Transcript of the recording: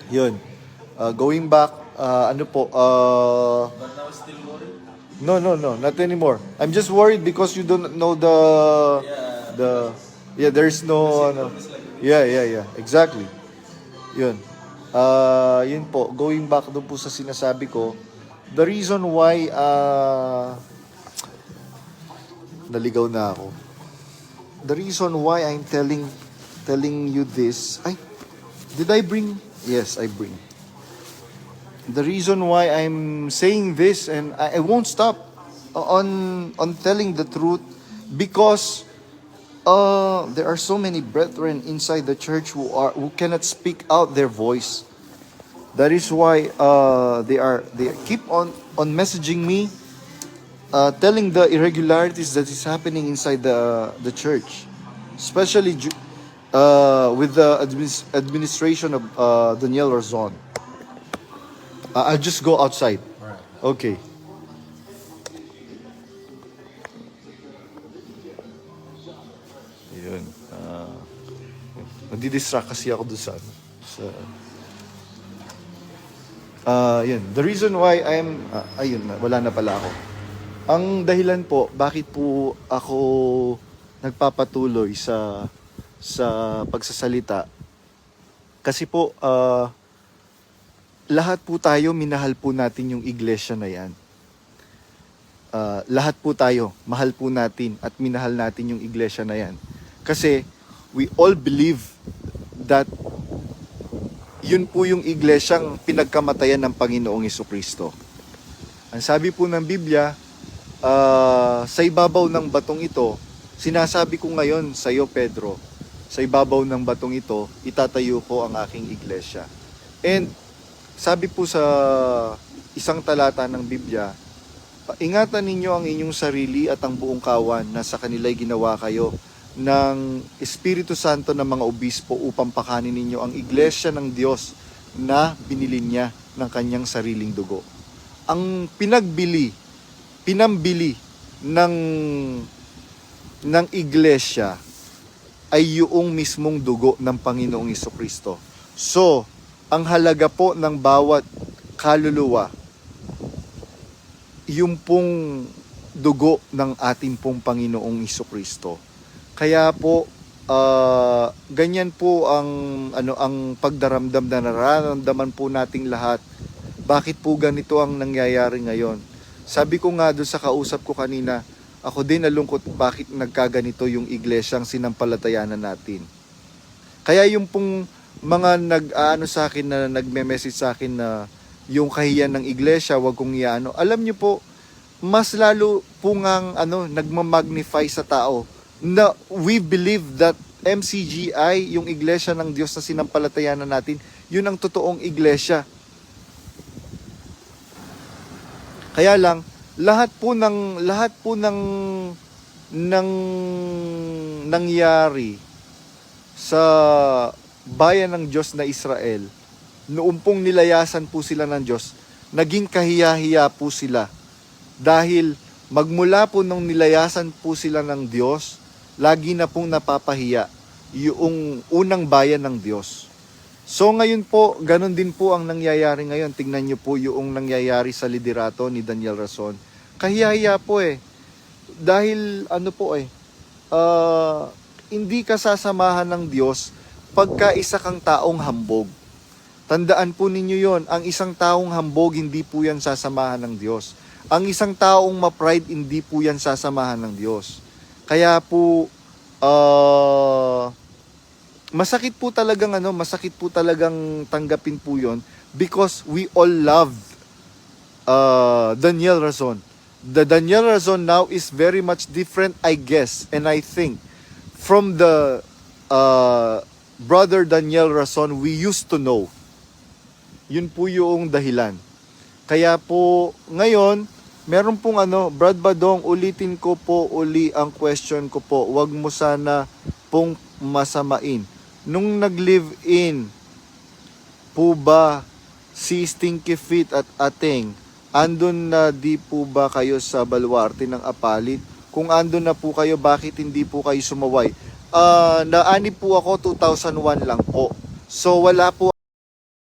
Yun. Going back, ano po, But now still worried? no, no, no, not anymore. I'm just worried because you don't know the, yeah, there's no, ano, yeah, yeah, yeah, exactly. Yun. Yun po, going back doon po sa sinasabi ko, the reason why, naligaw na ako. The reason why I'm telling you this, did I bring? Yes, I bring. The reason why I'm saying this, and I won't stop on telling the truth, because there are so many brethren inside the church who cannot speak out their voice. That is why they keep on messaging me, telling the irregularities that is happening inside the church, especially with the administration of Daniel Razon. I'll just go outside. Alright. Okay. Yun. Nadidistract kasi ako doon yun. The reason why ayun, wala na pala ako. Ang dahilan po, bakit po ako nagpapatuloy sa pagsasalita, kasi po, lahat po tayo, minahal po natin yung iglesia na yan. Lahat po tayo, mahal po natin at minahal natin yung iglesia na yan. Kasi we all believe that yun po yung iglesyang pinagkamatayan ng Panginoong Jesucristo. Ang sabi po ng Biblia, sa ibabaw ng batong ito, sinasabi ko ngayon sa iyo, Pedro, sa ibabaw ng batong ito, itatayo ko ang aking iglesia. And sabi po sa isang talata ng Biblia, ingatan ninyo ang inyong sarili at ang buong kawan na sa kanila'y ginawa kayo ng Espiritu Santo ng mga obispo upang pakanin ninyo ang iglesia ng Diyos na binili niya ng kanyang sariling dugo. Ang pinambili ng iglesia ay yung mismong dugo ng Panginoong Jesucristo. So, ang halaga po ng bawat kaluluwa, yung pong dugo ng ating pong Panginoong Jesucristo. Kaya po, ganyan po ang pagdaramdam na nararamdaman po nating lahat. Bakit po ganito ang nangyayari ngayon? Sabi ko nga doon sa kausap ko kanina, ako din nalungkot bakit nagkaganito yung iglesyang sinampalatayanan natin. Kaya yung pong mga sa akin na nagme-message sa akin na yung kahiyan ng iglesia, wag kong iano. Alam niyo po, mas lalo po ngang nagmamagnify sa tao na we believe that MCGI, yung iglesia ng Diyos na sinampalatayanan natin, yun ang totoong iglesia. Kaya lang, lahat po ng nangyari sa bayan ng Diyos na Israel, noong pong nilayasan po sila ng Diyos, naging kahiya-hiya po sila. Dahil magmula po nung nilayasan po sila ng Diyos, lagi na pong napapahiya yung unang bayan ng Diyos. So ngayon po, ganun din po ang nangyayari ngayon. Tingnan niyo po yung nangyayari sa liderato ni Daniel Razon. Kahiya-hiya po Dahil hindi ka sasamahan ng Diyos pagka isa kang taong hambog. Tandaan po ninyo yon, ang isang taong hambog, hindi po yan sasamahan ng Diyos. Ang isang taong ma-pride, hindi po yan sasamahan ng Diyos. Kaya po, masakit po talagang tanggapin po yon, because we all love Daniel Razon. The Daniel Razon now is very much different, I guess, and I think, from the brother Daniel Razon we used to know. Yun po yung dahilan. Kaya po, ngayon, meron pong Brad Badong, ulitin ko po ang question ko po. Huwag mo sana pong masamain. Nung nag-live-in po ba si Stinky Feet at Ateng, andun na di po ba kayo sa baluarte ng Apalit? Kung andun na po kayo, bakit hindi po kayo sumaway? Naani po ako 2001 lang po. So wala po